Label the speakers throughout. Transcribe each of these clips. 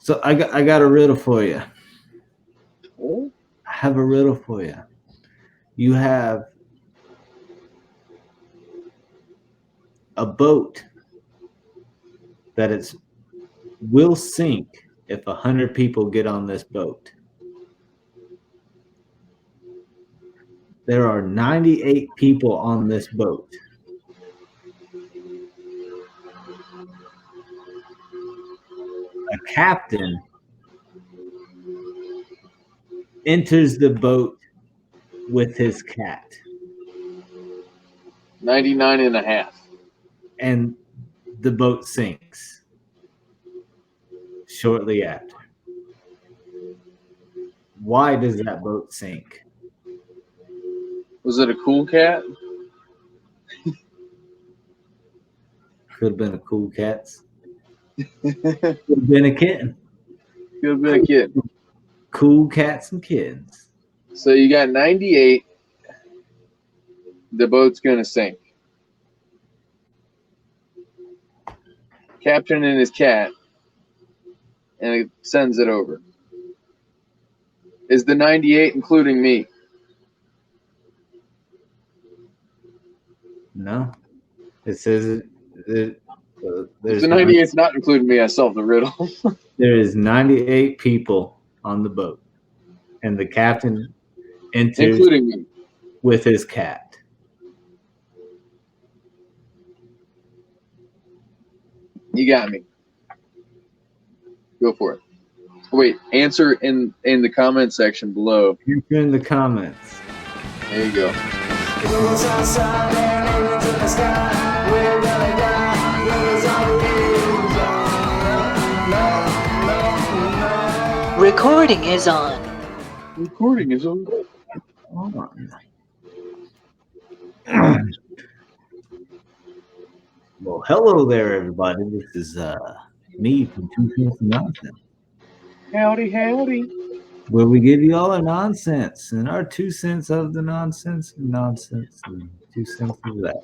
Speaker 1: So I got a riddle for you.
Speaker 2: Oh,
Speaker 1: I have a riddle for you. You have a boat that will sink if 100 people get on this boat. There are 98 people on this boat. A captain enters the boat with his cat,
Speaker 2: 99 and a half.
Speaker 1: and the boat sinks shortly after. Why does that boat sink?
Speaker 2: Was it a cool cat?
Speaker 1: Could have been a cool cat's.
Speaker 2: Could
Speaker 1: Could have been a kitten.
Speaker 2: have been a kid.
Speaker 1: Cool cats and kittens.
Speaker 2: So you got 98. The boat's going to sink. Captain and his cat. And it sends it over. Is the 98 including me?
Speaker 1: No, it says
Speaker 2: If
Speaker 1: there's
Speaker 2: the 98's not including me, I solved the riddle.
Speaker 1: there is 98 people on the boat, and the captain enters
Speaker 2: Including me.
Speaker 1: with his cat.
Speaker 2: You got me. Go for it. Wait, answer in the comment section below.
Speaker 1: Answer in the comments.
Speaker 2: There you go.
Speaker 3: Recording is on.
Speaker 2: Recording is on.
Speaker 1: Hold on. Well, hello there, everybody. This is me from 2cents and nonsense,
Speaker 2: Howdy, howdy.
Speaker 1: where we give you all our nonsense and our 2 cents of the nonsense and 2 cents of that.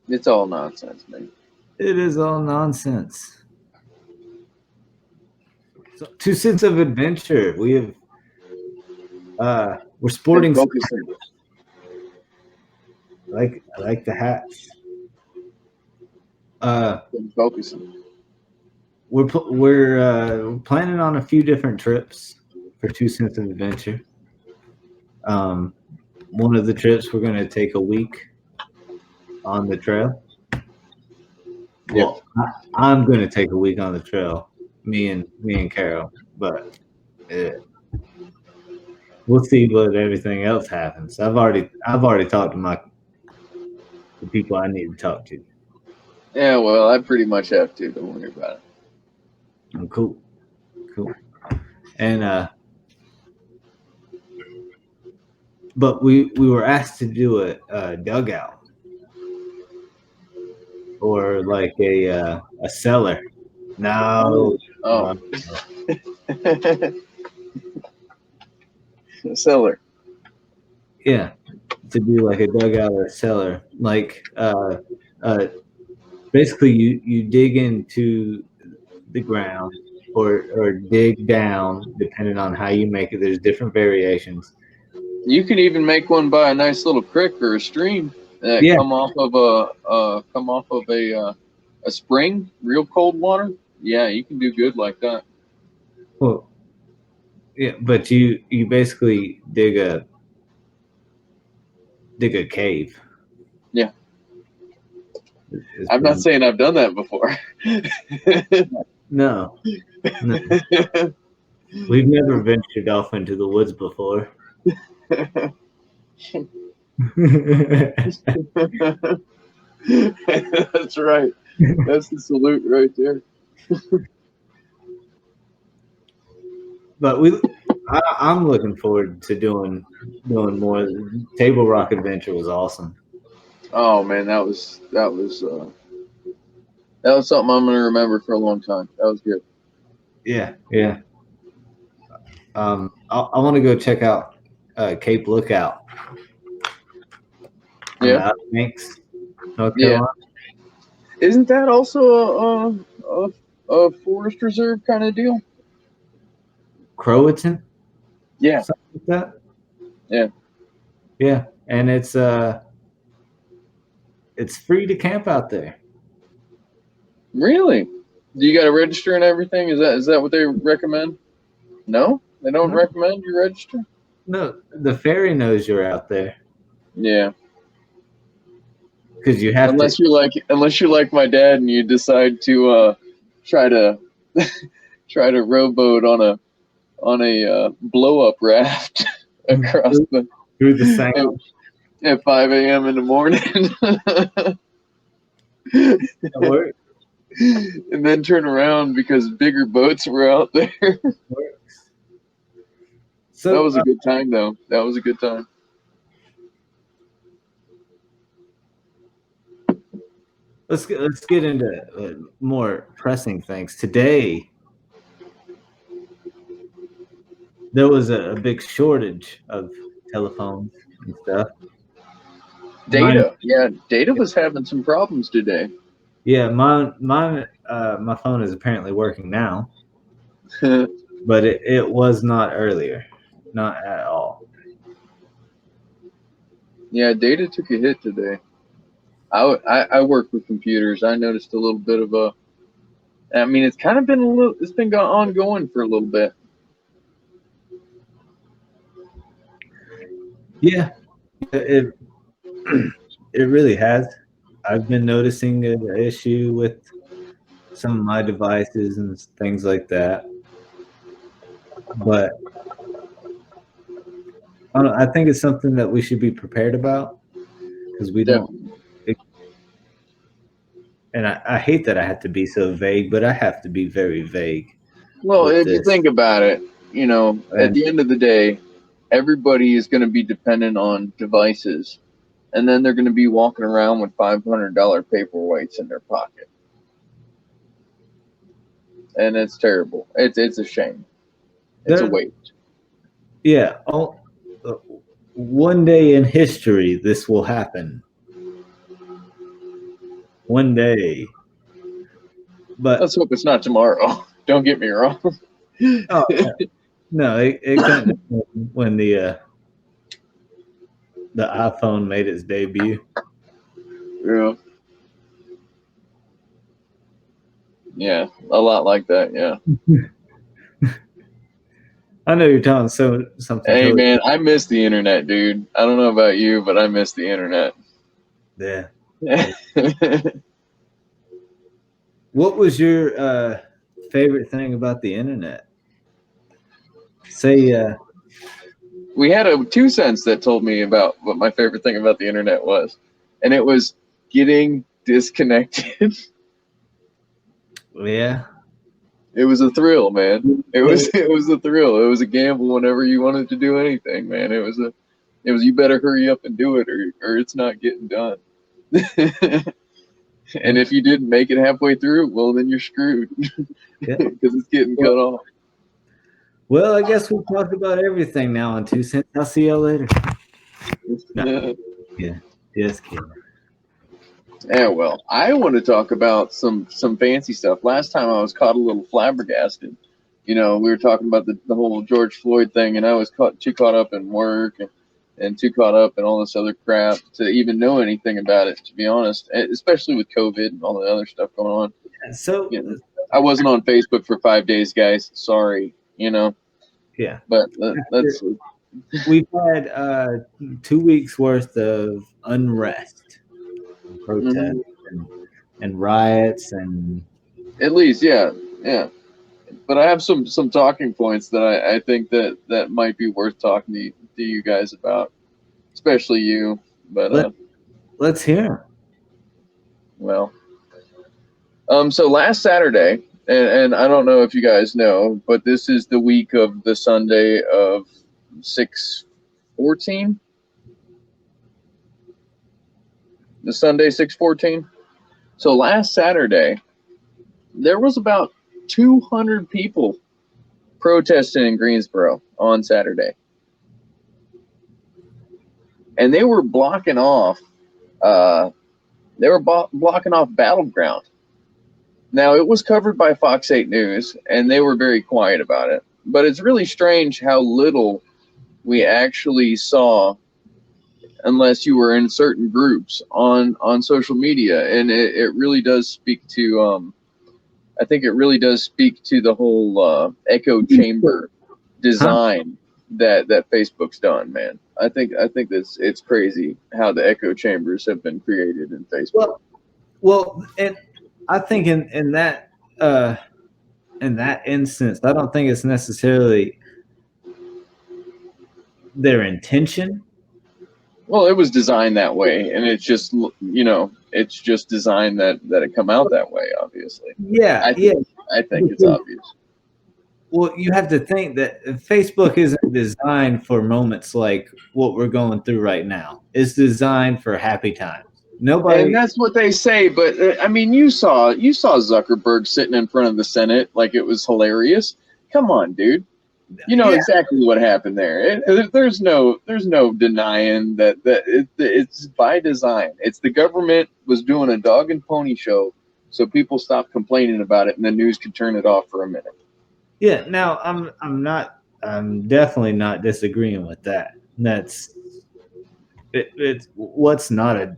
Speaker 2: It's all nonsense, man.
Speaker 1: It is all nonsense. So, 2 cents of adventure. We have we're sporting.
Speaker 2: Focusing.
Speaker 1: I like the hats.
Speaker 2: Focusing.
Speaker 1: We're planning on a few different trips for 2 cents of adventure. One of the trips we're going to take a week on the trail. Well, I'm going to take a week on the trail. Me and Carol, but we'll see what everything else happens. I've already talked to the people I need to talk to.
Speaker 2: Yeah, well, I pretty much have to. Don't worry about it.
Speaker 1: Oh, cool. And but we were asked to do a dugout or like a cellar. No.
Speaker 2: Oh. Cellar.
Speaker 1: Yeah, to do like a dugout or a cellar. Like basically you dig into the ground or dig down, depending on how you make it. There's different variations.
Speaker 2: You can even make one by a nice little creek or a stream that come off of a spring, real cold water. Yeah, you can do good like that.
Speaker 1: Well, yeah, but you basically dig a cave.
Speaker 2: Yeah. I'm not saying I've done that before.
Speaker 1: No. We've never ventured off into the woods before.
Speaker 2: That's right. That's the salute right there.
Speaker 1: But I'm looking forward to doing more. Table Rock Adventure was awesome.
Speaker 2: Oh man, that was something I'm gonna remember for a long time. That was good.
Speaker 1: Yeah. I want to go check out Cape Lookout.
Speaker 2: Yeah.
Speaker 1: Thanks. North
Speaker 2: Yeah.
Speaker 1: Carolina.
Speaker 2: Isn't that also a forest reserve kind of deal.
Speaker 1: Croatan?
Speaker 2: Yeah.
Speaker 1: Something like that?
Speaker 2: Yeah.
Speaker 1: Yeah. And it's free to camp out there.
Speaker 2: Really? Do you got to register and everything? Is that what they recommend? No, they don't recommend you register.
Speaker 1: No, the ferry knows you're out there.
Speaker 2: Yeah.
Speaker 1: Because you have
Speaker 2: unless you're like my dad and you decide to try to rowboat on a blow up raft across
Speaker 1: through the sound
Speaker 2: at 5 a.m. in the morning. And then turn around because bigger boats were out there. So that was a good time, though. That was a good time.
Speaker 1: Let's get into more pressing things. Today, there was a big shortage of telephones and stuff.
Speaker 2: Data, data was having some problems today.
Speaker 1: Yeah, my phone is apparently working now, but it was not earlier, not at all.
Speaker 2: Yeah, data took a hit today. I work with computers. I noticed a little bit of a. I mean, it's kind of been it's been ongoing for a little bit.
Speaker 1: Yeah, it really has. I've been noticing an issue with some of my devices and things like that, but I think it's something that we should be prepared about because we don't. And I hate that I have to be so vague, but I have to be very vague.
Speaker 2: Well, if you think about it, at the end of the day, everybody is going to be dependent on devices, and then they're going to be walking around with $500 paperweights in their pocket, and it's terrible. It's a shame. It's a waste.
Speaker 1: Yeah. One day in history, this will happen. One day. But
Speaker 2: let's hope it's not tomorrow. Don't get me wrong.
Speaker 1: Oh, no, it couldn't when the iPhone made its debut.
Speaker 2: Yeah. Yeah, a lot like that. Yeah.
Speaker 1: I know you're telling something.
Speaker 2: Hey, totally man, I miss the internet, dude. I don't know about you, but I miss the internet.
Speaker 1: Yeah. What was your favorite thing about the internet? Say,
Speaker 2: we had a 2 cents that told me about what my favorite thing about the internet was, and it was getting disconnected.
Speaker 1: Yeah.
Speaker 2: It was a thrill, man. It was a thrill. It was a gamble whenever you wanted to do anything, man. It was you better hurry up and do it or it's not getting done. And if you didn't make it halfway through, well, then you're screwed because it's getting cut off.
Speaker 1: Well, I guess we've talked about everything now on 2 cents. I'll see y'all later. No. Yeah, just kidding.
Speaker 2: Yeah, well, I want to talk about some fancy stuff. Last time I was caught a little flabbergasted. We were talking about the whole George Floyd thing, and I was too caught up in work and too caught up in all this other crap to even know anything about it, to be honest, especially with COVID and all the other stuff going on.
Speaker 1: So
Speaker 2: I wasn't on Facebook for 5 days, guys. Sorry,
Speaker 1: Yeah.
Speaker 2: But that's
Speaker 1: we've had 2 weeks worth of unrest, and protests, and riots, and
Speaker 2: at least, yeah. But I have some talking points that I think that might be worth talking to you guys about, especially you. But
Speaker 1: let's hear.
Speaker 2: Well, so last Saturday, and I don't know if you guys know, but this is the week of the Sunday of 6/14. The Sunday 6/14. So last Saturday, there was about 200 people protesting in Greensboro on Saturday, and they were blocking off. Blocking off Battleground. Now, it was covered by Fox 8 News, and they were very quiet about it. But it's really strange how little we actually saw, unless you were in certain groups on social media. And it really does speak to, I think it really does speak to the whole echo chamber design that Facebook's done, man. I think it's crazy how the echo chambers have been created in Facebook.
Speaker 1: Well, and I think in that instance, I don't think it's necessarily their intention.
Speaker 2: Well, it was designed that way, and it's just it's just designed that it come out that way. Obviously,
Speaker 1: Yeah,
Speaker 2: I
Speaker 1: yeah.
Speaker 2: think I think it's obvious.
Speaker 1: Well, you have to think that Facebook isn't designed for moments like what we're going through right now. It's designed for happy times.
Speaker 2: And
Speaker 1: Nobody.
Speaker 2: that's what they say, but I mean, you saw Zuckerberg sitting in front of the Senate like it was hilarious. Come on, dude. You know
Speaker 1: Yeah,
Speaker 2: exactly what happened there. There's no denying that it's by design. It's the government was doing a dog and pony show, so people stopped complaining about it, and the news could turn it off for a minute.
Speaker 1: yeah. Now I'm definitely not disagreeing with that. It's what's not a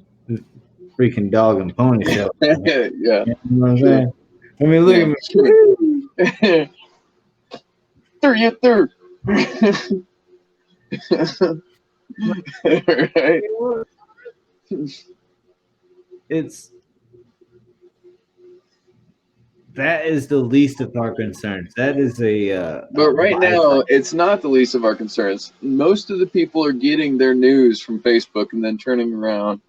Speaker 1: freaking dog and pony show.
Speaker 2: Yeah,
Speaker 1: You know what I'm
Speaker 2: sure.
Speaker 1: saying? I mean, look
Speaker 2: Yeah,
Speaker 1: at me.
Speaker 2: sure. Third, you third. Right?
Speaker 1: It's that is the least of our concerns. That is
Speaker 2: But
Speaker 1: a
Speaker 2: right now, it's not the least of our concerns. Most of the people are getting their news from Facebook and then turning around,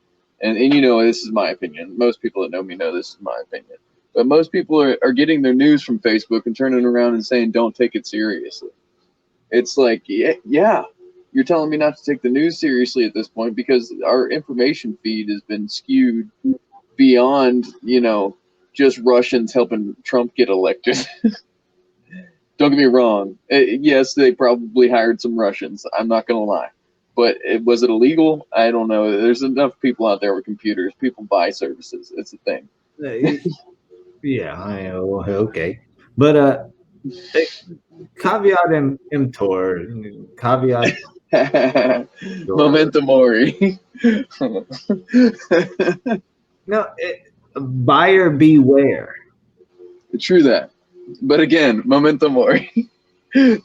Speaker 2: and this is my opinion. Most people that know me know this is my opinion. But most people are getting their news from Facebook and turning around and saying, don't take it seriously. It's like, yeah, you're telling me not to take the news seriously at this point because our information feed has been skewed beyond, just Russians helping Trump get elected. Don't get me wrong. Yes, they probably hired some Russians. I'm not going to lie. But was it illegal? I don't know. There's enough people out there with computers. People buy services. It's a thing.
Speaker 1: yeah, okay, but caveat emptor, caveat.
Speaker 2: Memento mori.
Speaker 1: No, buyer beware.
Speaker 2: True that. But again, memento mori.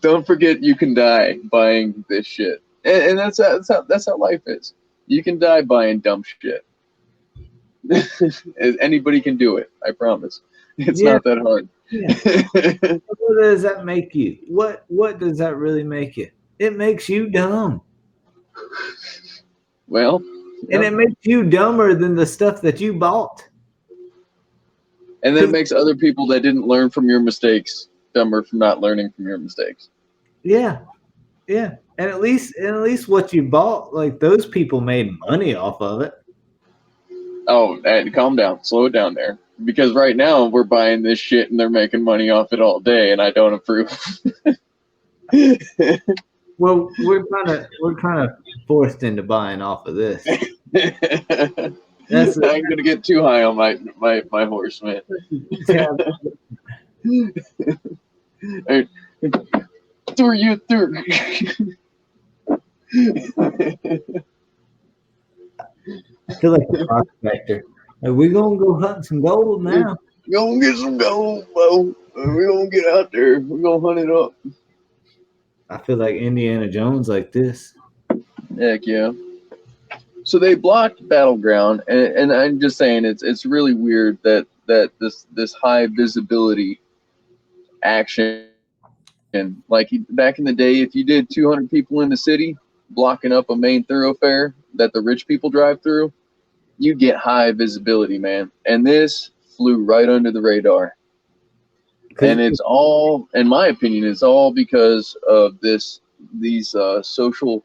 Speaker 2: Don't forget you can die buying this shit. And that's how life is. You can die buying dumb shit. Anybody can do it. I promise. It's
Speaker 1: Yeah,
Speaker 2: not that hard.
Speaker 1: yeah. What does that make you? What does that really make you? It makes you dumb,
Speaker 2: Well,
Speaker 1: and it makes you dumber than the stuff that you bought.
Speaker 2: and then it makes other people that didn't learn from your mistakes dumber for not learning from your mistakes.
Speaker 1: Yeah, yeah. And at least what you bought, like those people made money off of it.
Speaker 2: Oh, and calm down, slow it down there, because right now we're buying this shit and they're making money off it all day, and I don't approve.
Speaker 1: Well, we're kind of forced into buying off of this. That's
Speaker 2: I'm gonna get too high on my horse, man. Through you through.
Speaker 1: I feel like a prospector. Like, we're gonna go hunt some gold now.
Speaker 2: We're gonna get some gold, bro. We're gonna get out there. We're gonna hunt it up.
Speaker 1: I feel like Indiana Jones like this.
Speaker 2: Heck yeah. So they blocked Battleground, and I'm just saying it's really weird that this high visibility action, like back in the day, if you did 200 people in the city blocking up a main thoroughfare that the rich people drive through, you get high visibility, man. And this flew right under the radar. And it's all, in my opinion, it's all because of these social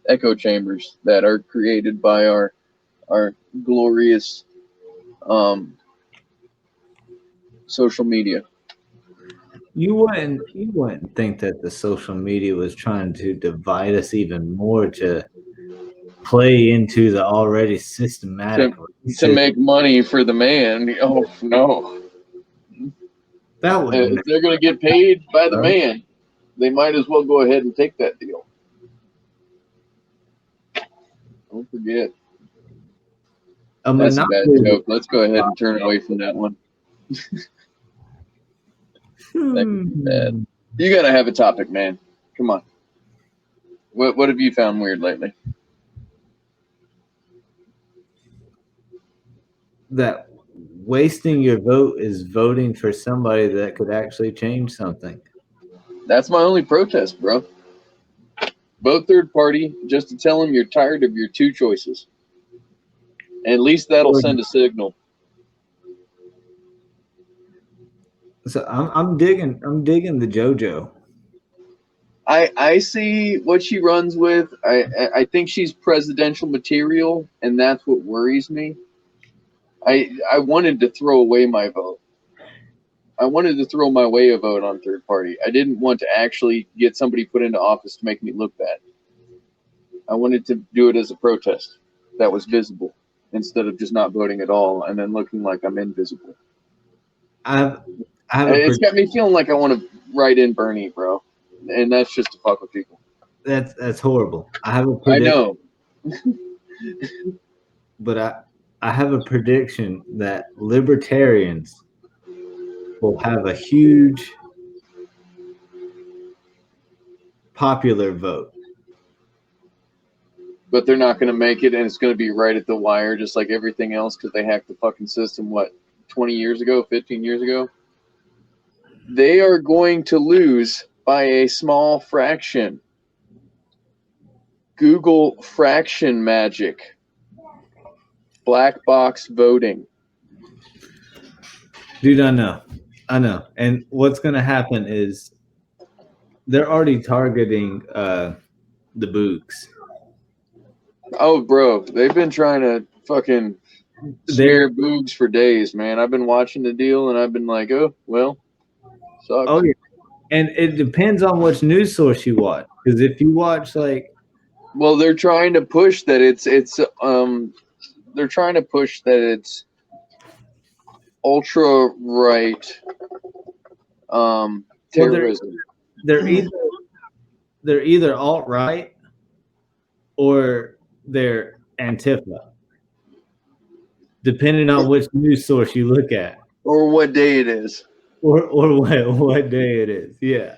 Speaker 2: echo chambers that are created by our glorious social media.
Speaker 1: You wouldn't think that the social media was trying to divide us even more to play into the already systematic
Speaker 2: to make money for the man. Oh no!
Speaker 1: That would
Speaker 2: If they're going to get paid by the man, they might as well go ahead and take that deal. Don't forget. That's a bad joke. Let's go ahead and turn away from that one. Bad. You got to have a topic, man. Come on. What have you found weird lately?
Speaker 1: That wasting your vote is voting for somebody that could actually change something.
Speaker 2: That's my only protest, bro. Vote third party just to tell them you're tired of your two choices. At least that'll send a signal.
Speaker 1: So I'm digging the JoJo.
Speaker 2: I see what she runs with. I think she's presidential material, and that's what worries me. I wanted to throw away my vote. I wanted to throw my way a vote on third party. I didn't want to actually get somebody put into office to make me look bad. I wanted to do it as a protest that was visible instead of just not voting at all and then looking like I'm invisible. It's got me feeling like I want to write in Bernie, bro, and that's just to fuck with people.
Speaker 1: That's horrible. I have a
Speaker 2: prediction.
Speaker 1: I know, but I have a prediction that libertarians will have a huge popular vote.
Speaker 2: But they're not going to make it, and it's going to be right at the wire, just like everything else, because they hacked the fucking system, 20 years ago, 15 years ago? They are going to lose by a small fraction. Google fraction magic. Black box voting.
Speaker 1: Dude, I know. And what's going to happen is they're already targeting the books.
Speaker 2: Oh, bro, they've been trying to fucking smear boogs for days, man. I've been watching the deal, and I've been like, oh, well, sucks.
Speaker 1: Oh, yeah. And it depends on which news source you watch. Because if you watch,
Speaker 2: well, they're trying to push that they're trying to push that it's ultra right terrorism.
Speaker 1: Well, they're either alt right or they're Antifa, depending on which news source you look at,
Speaker 2: or what day it is,
Speaker 1: or what day it is. Yeah,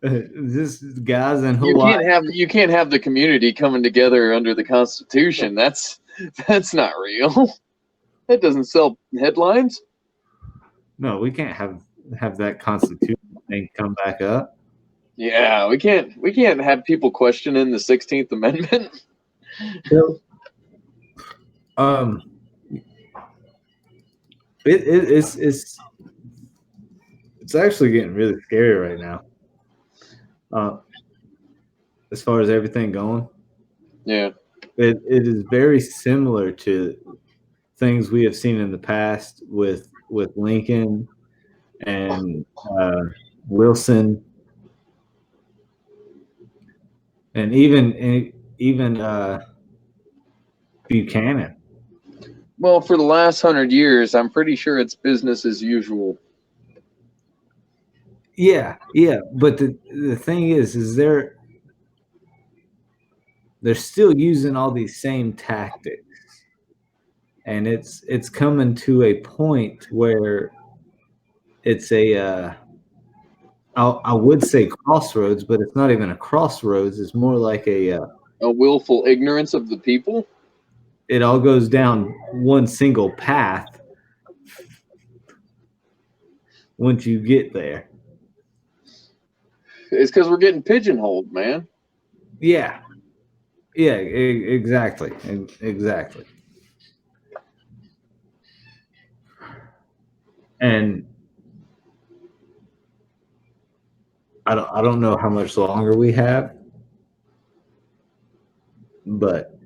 Speaker 1: this guys in Hawaii.
Speaker 2: You can't have the community coming together under the Constitution. That's not real. That doesn't sell headlines.
Speaker 1: No, we can't have that Constitution thing come back up.
Speaker 2: Yeah, we can't have people questioning the 16th Amendment.
Speaker 1: So, it's actually getting really scary right now. As far as everything going,
Speaker 2: yeah,
Speaker 1: it is very similar to things we have seen in the past with Lincoln and Wilson, and even Buchanan.
Speaker 2: Well, for the last 100 years, I'm pretty sure it's business as usual.
Speaker 1: Yeah, but the thing is they're still using all these same tactics, and it's coming to a point where it's a I would say crossroads, but it's not even a crossroads. It's more like a
Speaker 2: willful ignorance of the people.
Speaker 1: It all goes down one single path once you get there.
Speaker 2: It's because we're getting pigeonholed, man.
Speaker 1: Yeah, exactly. And I don't know how much longer we have, but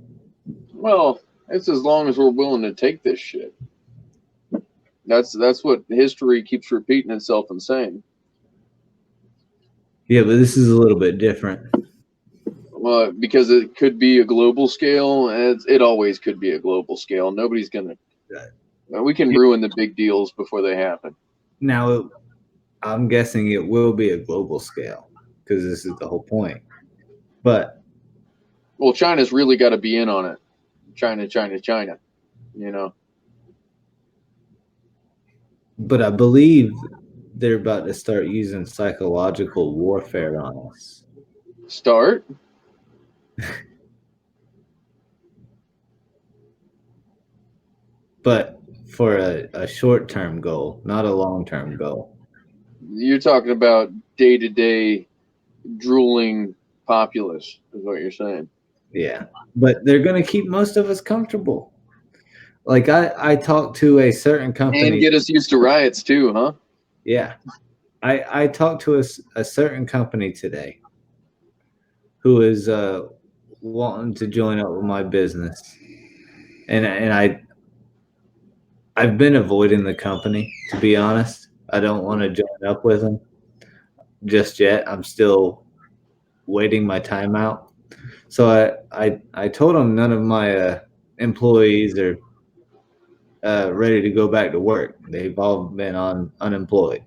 Speaker 2: well, it's as long as we're willing to take this shit. That's what history keeps repeating itself and saying.
Speaker 1: Yeah, but this is a little bit different.
Speaker 2: Well, because it could be a global scale, and it always could be a global scale. Nobody's gonna. We can ruin the big deals before they happen.
Speaker 1: Now, I'm guessing it will be a global scale because this is the whole point. But
Speaker 2: Well, China's really got to be in on it. China, China, China. You know.
Speaker 1: but I believe they're about to start using psychological warfare on us.
Speaker 2: Start.
Speaker 1: But for a short term goal, not a long term goal.
Speaker 2: You're talking about day-to-day drooling populace, is what you're saying.
Speaker 1: Yeah. But they're going to keep most of us comfortable. Like I talked to a certain
Speaker 2: And
Speaker 1: company.
Speaker 2: get us used to riots too, huh?
Speaker 1: Yeah. I talked to a certain company today who is wanting to join up with my business. And I've been avoiding the company, to be honest. I don't want to join up with them just yet. I'm still waiting my time out. So I told them none of my employees are ready to go back to work. They've all been on unemployed.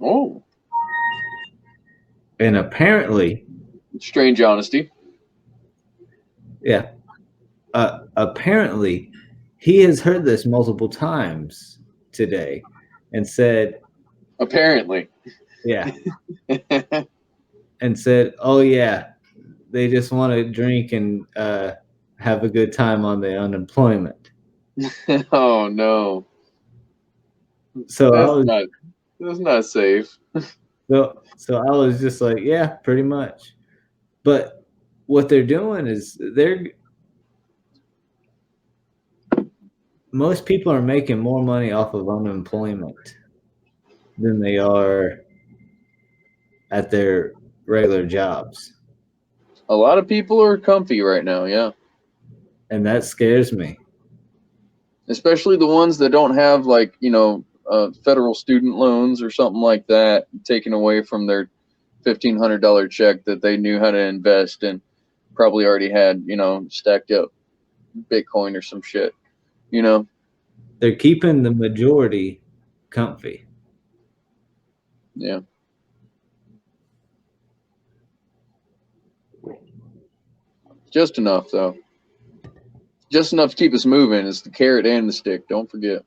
Speaker 2: Oh,
Speaker 1: And apparently,
Speaker 2: strange honesty.
Speaker 1: yeah, apparently he has heard this multiple times today and said,
Speaker 2: Apparently.
Speaker 1: yeah, and said, oh, yeah, they just want to drink and have a good time on the unemployment.
Speaker 2: Oh no.
Speaker 1: So
Speaker 2: That's not safe.
Speaker 1: so I was just like, yeah, pretty much. But what they're doing is most people are making more money off of unemployment than they are at their regular jobs.
Speaker 2: A lot of people are comfy right now, yeah.
Speaker 1: And that scares me.
Speaker 2: Especially the ones that don't have like, federal student loans or something like that taken away from their $1,500 check that they knew how to invest and probably already had, stacked up Bitcoin or some shit, you know.
Speaker 1: They're keeping the majority comfy.
Speaker 2: Yeah. Just enough though. Just enough to keep us moving. It's the carrot and the stick. Don't forget.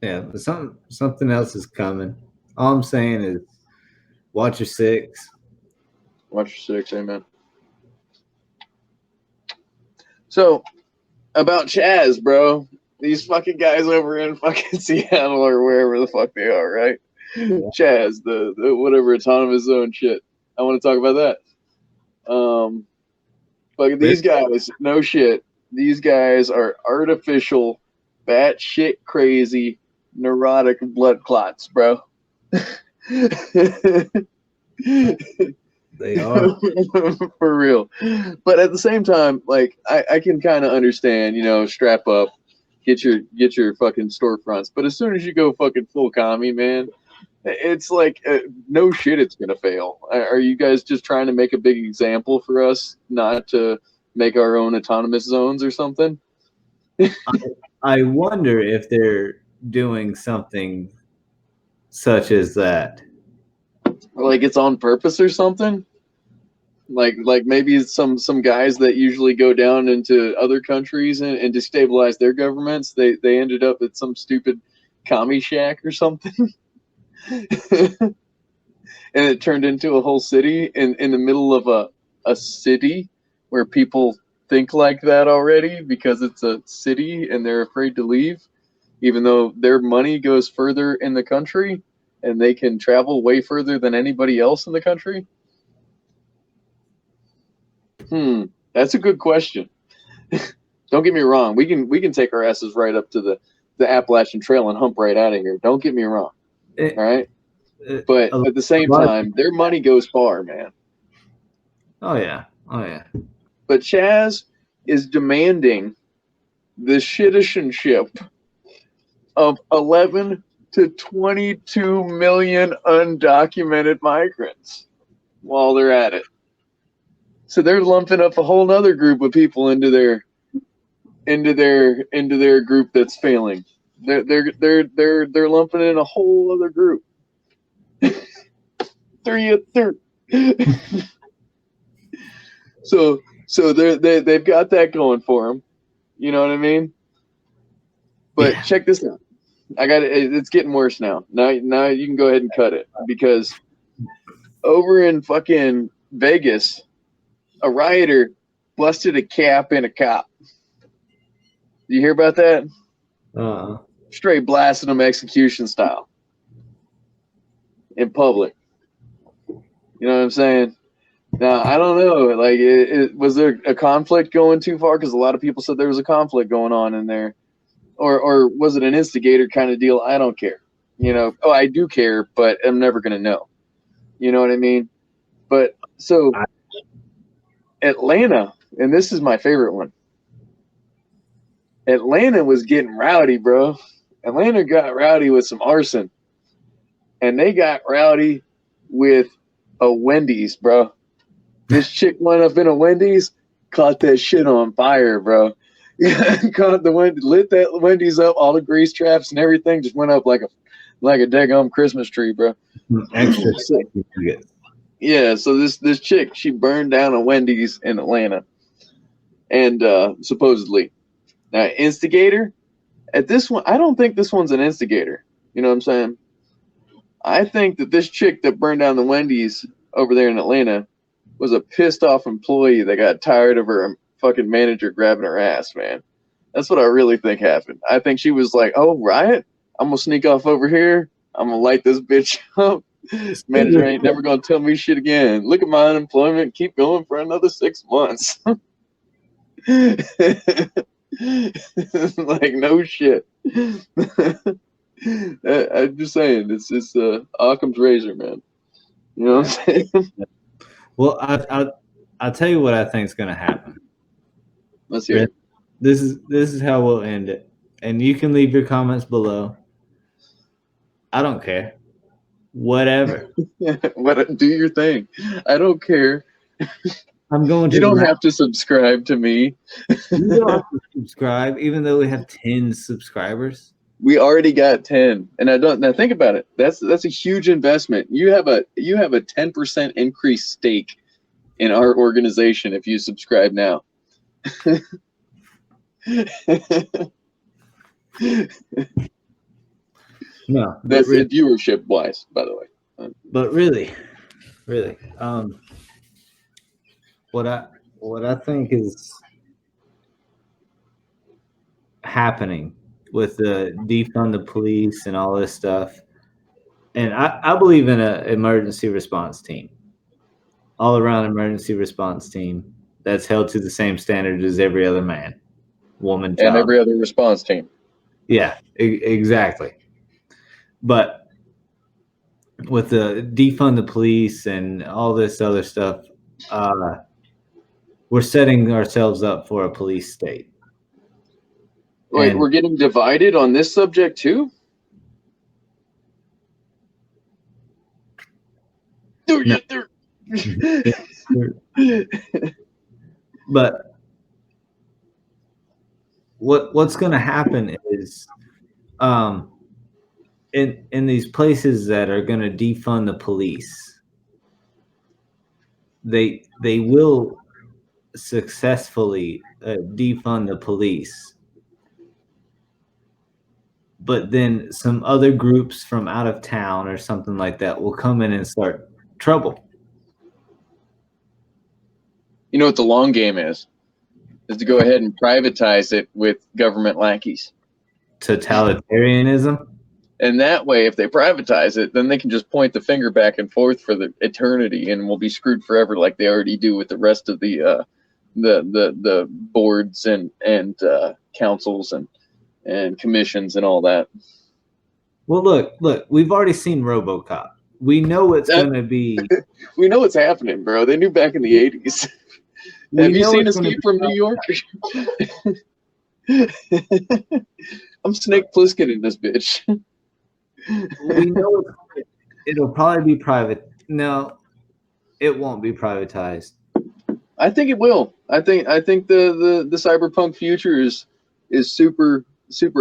Speaker 1: Yeah, but something else is coming. All I'm saying is watch your six.
Speaker 2: Watch your six, amen. So about CHAZ, bro. These fucking guys over in fucking Seattle or wherever the fuck they are, right? Yeah. CHAZ, the whatever autonomous zone shit. I want to talk about that. Fucking these guys, no shit. These guys are artificial, batshit crazy, neurotic blood clots, bro.
Speaker 1: They are.
Speaker 2: For real. But at the same time, like I can kind of understand, strap up, get your fucking storefronts. But as soon as you go fucking full commie, man, it's like no shit, it's gonna fail. Are you guys just trying to make a big example for us, not to make our own autonomous zones or something?
Speaker 1: I wonder if they're doing something such as that.
Speaker 2: Like it's on purpose or something? Like maybe some guys that usually go down into other countries and destabilize their governments, they ended up at some stupid commie shack or something. And it turned into a whole city in the middle of a city where people think like that already because it's a city and they're afraid to leave, even though their money goes further in the country and they can travel way further than anybody else in the country. That's a good question. Don't get me wrong. We can take our asses right up to the Appalachian Trail and hump right out of here. Don't get me wrong. All right. But at the same time, their money goes far, man.
Speaker 1: Oh yeah.
Speaker 2: But CHAZ is demanding the citizenship of 11 to 22 million undocumented migrants while they're at it. So they're lumping up a whole other group of people into their group that's failing. They're lumping in a whole other group. they're so they've got that going for them. You know what I mean? But check this out. It's getting worse now. Now you can go ahead and cut it, because over in fucking Vegas, a rioter busted a cap in a cop. You hear about that? Straight blasting them execution style in public. You know what I'm saying? Now, I don't know. Like, was there a conflict going too far? Because a lot of people said there was a conflict going on in there. Or was it an instigator kind of deal? I don't care. You know, I do care, but I'm never going to know. You know what I mean? But so Atlanta, and this is my favorite one. Atlanta was getting rowdy, bro. Atlanta got rowdy with some arson. And they got rowdy with a Wendy's, bro. This chick went up in a Wendy's, caught that shit on fire, bro. Caught the lit that Wendy's up, all the grease traps and everything just went up like a daggum Christmas tree, bro.
Speaker 1: Extra.
Speaker 2: Yeah, so this chick, she burned down a Wendy's in Atlanta. And supposedly. Now, instigator, at this one, I don't think this one's an instigator. You know what I'm saying? I think that this chick that burned down the Wendy's over there in Atlanta was a pissed off employee that got tired of her fucking manager grabbing her ass, man. That's what I really think happened. I think she was like, oh, riot? I'm going to sneak off over here. I'm going to light this bitch up. Manager ain't never going to tell me shit again. Look at my unemployment. Keep going for another 6 months. Like, no shit. I'm just saying, it's Occam's razor, man. You know what I'm saying?
Speaker 1: Well, I'll tell you what I think is going to happen.
Speaker 2: Let's hear it.
Speaker 1: This is how we'll end it, and you can leave your comments below. I don't care. Whatever.
Speaker 2: Do your thing. I don't care.
Speaker 1: I'm going to.
Speaker 2: You don't have to subscribe to me.
Speaker 1: You don't have to subscribe, even though we have 10 subscribers.
Speaker 2: We already got 10, and I don't. Now think about it. That's a huge investment. You have a 10% increased stake in our organization if you subscribe now.
Speaker 1: No,
Speaker 2: that's really, viewership wise, by the way.
Speaker 1: But really, what I think is happening with the defund the police and all this stuff, and I believe in an emergency response team, all around emergency response team that's held to the same standard as every other man, woman, child,
Speaker 2: and every other response team.
Speaker 1: Yeah, exactly. But with the defund the police and all this other stuff, we're setting ourselves up for a police state.
Speaker 2: Wait, and we're getting divided on this subject too? No.
Speaker 1: But what's going to happen is, in these places that are going to defund the police, they will successfully defund the police, but then some other groups from out of town or something like that will come in and start trouble.
Speaker 2: You know what the long game is to go ahead and privatize it with government lackeys.
Speaker 1: Totalitarianism.
Speaker 2: And that way, if they privatize it, then they can just point the finger back and forth for the eternity, and we'll be screwed forever, like they already do with the rest of the boards and councils and commissions and all that.
Speaker 1: Well, look, we've already seen RoboCop. We know it's going to be.
Speaker 2: We know what's happening, bro. They knew back in the 80s. Have you seen Escape from New York? I'm Snake Plissken in this bitch.
Speaker 1: We know it'll probably be private. No, it won't be privatized.
Speaker 2: I think it will. I think the cyberpunk future is super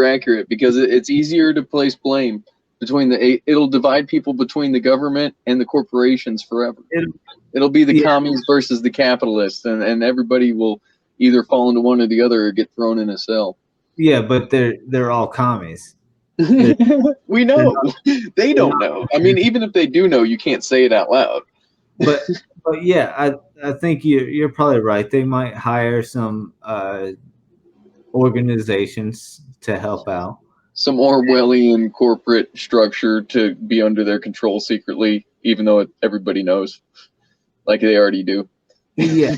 Speaker 2: accurate because it's easier to place blame between it'll divide people between the government and the corporations forever. It'll be the
Speaker 1: Yeah,
Speaker 2: commies versus the capitalists, and everybody will either fall into one or the other or get thrown in a cell.
Speaker 1: yeah, but they're all commies. They're,
Speaker 2: We
Speaker 1: they're
Speaker 2: know.
Speaker 1: not,
Speaker 2: They
Speaker 1: they're
Speaker 2: don't
Speaker 1: not.
Speaker 2: know. I mean, even if they do know, you can't say it out loud.
Speaker 1: But yeah, I think you're probably right. They might hire some organizations to help out.
Speaker 2: Some Orwellian corporate structure to be under their control secretly, even though everybody knows, like they already do.
Speaker 1: Yeah,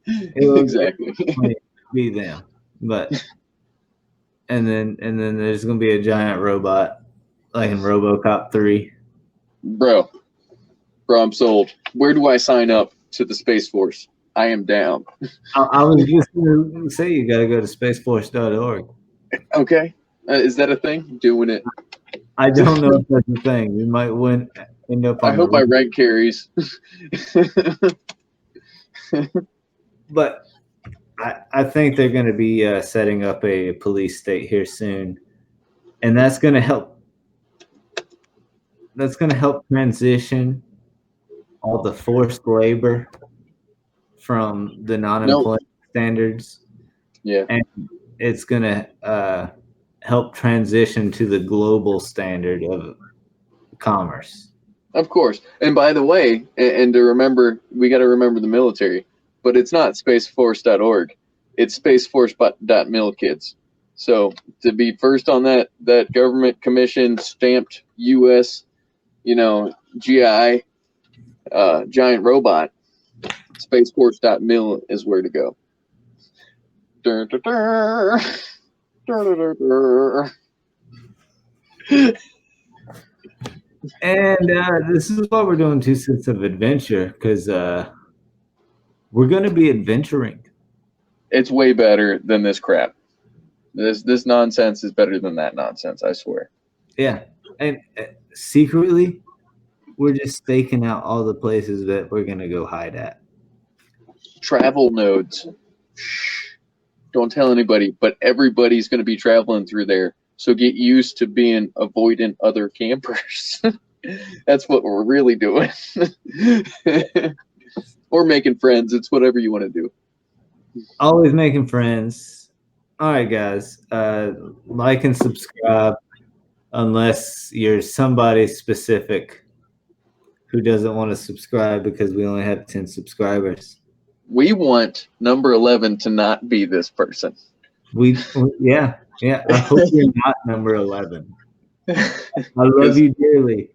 Speaker 1: it
Speaker 2: Exactly.
Speaker 1: would be them. But and then there's gonna be a giant robot like in RoboCop 3.
Speaker 2: Bro, I'm sold. Where do I sign up to the Space Force? I am down.
Speaker 1: I was just gonna say you gotta go to spaceforce.org.
Speaker 2: Okay. Is that a thing? Doing it.
Speaker 1: I don't know if that's the thing. You might end up
Speaker 2: I
Speaker 1: on the
Speaker 2: hope my
Speaker 1: list.
Speaker 2: rank carries.
Speaker 1: But I think they're going to be setting up a police state here soon, and that's going to help. That's going to help transition all the forced labor from the
Speaker 2: No.
Speaker 1: non-employment standards,
Speaker 2: Yeah.
Speaker 1: and it's going to help transition to the global standard of commerce.
Speaker 2: Of course. And by the way, and to remember, we got to remember the military, but it's not spaceforce.org. It's spaceforce.mil, kids. So to be first on that government commission stamped U.S. GI giant robot, spaceforce.mil is where to go. Dun, dun, dun. Dun, dun, dun, dun.
Speaker 1: And this is why we're doing 2 Cents of Adventure, because we're going to be adventuring.
Speaker 2: It's way better than this crap. This nonsense is better than that nonsense, I swear.
Speaker 1: Yeah, and secretly, we're just staking out all the places that we're gonna go hide at.
Speaker 2: Travel nodes. Shh. Don't tell anybody, but everybody's going to be traveling through there. So get used to being avoidant other campers. That's what we're really doing. Or making friends. It's whatever you want to do.
Speaker 1: Always making friends. All right, guys, like and subscribe, unless you're somebody specific who doesn't want to subscribe because we only have 10 subscribers.
Speaker 2: We want number 11 to not be this person.
Speaker 1: Yeah. I hope you're not number 11. I love you dearly,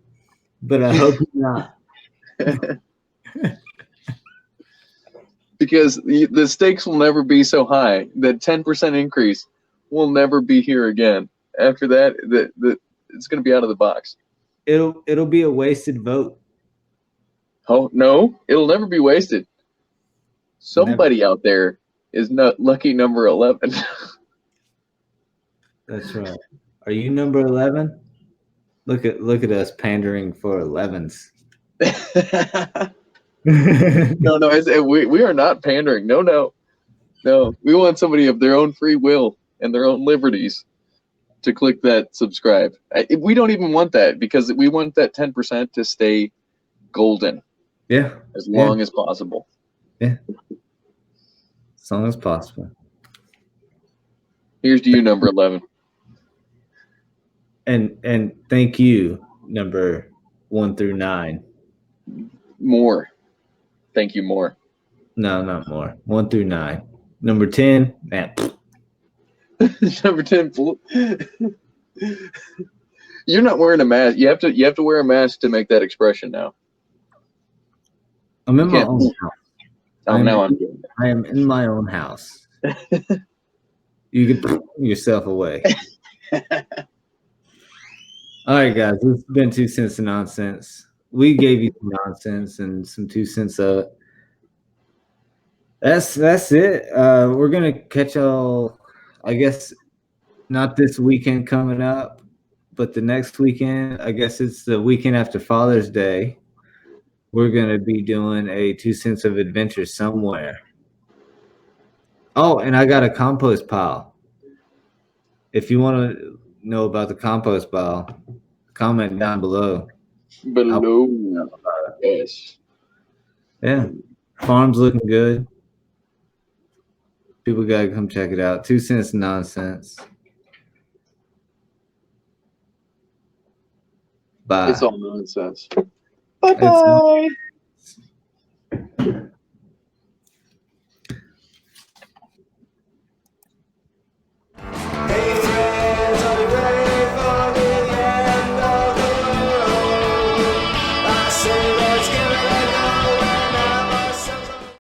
Speaker 1: but I hope you're not.
Speaker 2: Because the stakes will never be so high. That 10% increase will never be here again. After that, it's going to be out of the box.
Speaker 1: It'll be a wasted vote.
Speaker 2: Oh no, it'll never be wasted. Somebody out there is not lucky number 11.
Speaker 1: That's right. Are you number 11? Look at us pandering for 11s.
Speaker 2: No, we are not pandering. No. We want somebody of their own free will and their own liberties to click that subscribe. We don't even want that because we want that 10% to stay golden.
Speaker 1: Yeah.
Speaker 2: As long as possible.
Speaker 1: Yeah. As long as possible.
Speaker 2: Here's to you, number 11.
Speaker 1: And thank you, number 1 through 9.
Speaker 2: More. Thank you, more.
Speaker 1: No, not more. 1 through 9. Number 10, man.
Speaker 2: Number 10. You're not wearing a mask. You have to wear a mask to make that expression now.
Speaker 1: I'm in my own house.
Speaker 2: I
Speaker 1: am in my own house. You can put yourself away. All right, guys. It's been 2 cents of nonsense. We gave you some nonsense and some 2 cents of it. That's it. We're gonna catch y'all, I guess, not this weekend coming up, but the next weekend. I guess it's the weekend after Father's Day. We're gonna be doing a 2 cents of adventure somewhere. Oh, and I got a compost pile. If you want to know about the compost pile, comment down below.
Speaker 2: Below. Yes.
Speaker 1: Yeah, farm's looking good. People gotta come check it out. 2 cents nonsense.
Speaker 2: It's
Speaker 1: Bye.
Speaker 2: all nonsense. Bye
Speaker 1: It's
Speaker 2: bye.